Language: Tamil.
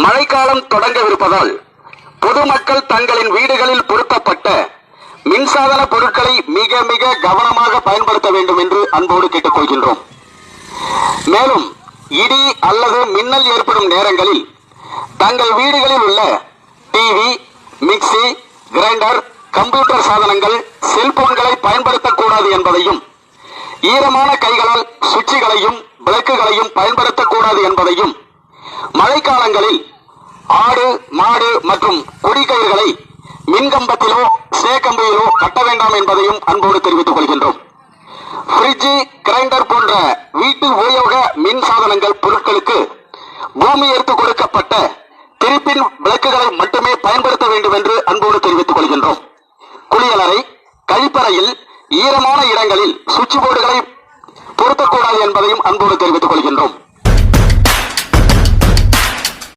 மழைக்காலம் தொடங்கவிருப்பதால் பொதுமக்கள் தங்களின் வீடுகளில் பொருத்தப்பட்ட மின்சாதன பொருட்களை மிக மிக கவனமாக பயன்படுத்த வேண்டும் என்று அன்போடு கேட்டுக்கொள்கின்றோம். மேலும் இடி அல்லது மின்னல் ஏற்படும் நேரங்களில் தங்கள் வீடுகளில் உள்ள டிவி, மிக்சி, கிரைண்டர், கம்ப்யூட்டர் சாதனங்கள், செல்போன்களை பயன்படுத்தக்கூடாது என்பதையும், ஈரமான கைகளால் சுவிட்சுகளையும் விளக்குகளையும் பயன்படுத்தக்கூடாது என்பதையும், மழைக்காலங்களில் ஆடு, மாடு மற்றும் கொடிக்கயிறுகளை மின்கம்பத்திலோ சேகம்பியிலோ கட்ட வேண்டாம் என்பதையும் அன்போடு தெரிவித்துக் கொள்கின்றோம். பிரிட்ஜ், கிரைண்டர் போன்ற வீட்டு உபயோக மின் சாதனங்கள் பொருட்களுக்கு பூமி எடுத்து கொடுக்கப்பட்ட திருப்பின் விளக்குகளை மட்டுமே பயன்படுத்த வேண்டும் என்று அன்போடு தெரிவித்துக் கொள்கின்றோம். குளியலறை, கழிப்பறையில் ஈரமான இடங்களில் சுவிட்ச் போர்டுகளை பொருத்தக்கூடாது என்பதையும் அன்போடு தெரிவித்துக் கொள்கின்றோம்.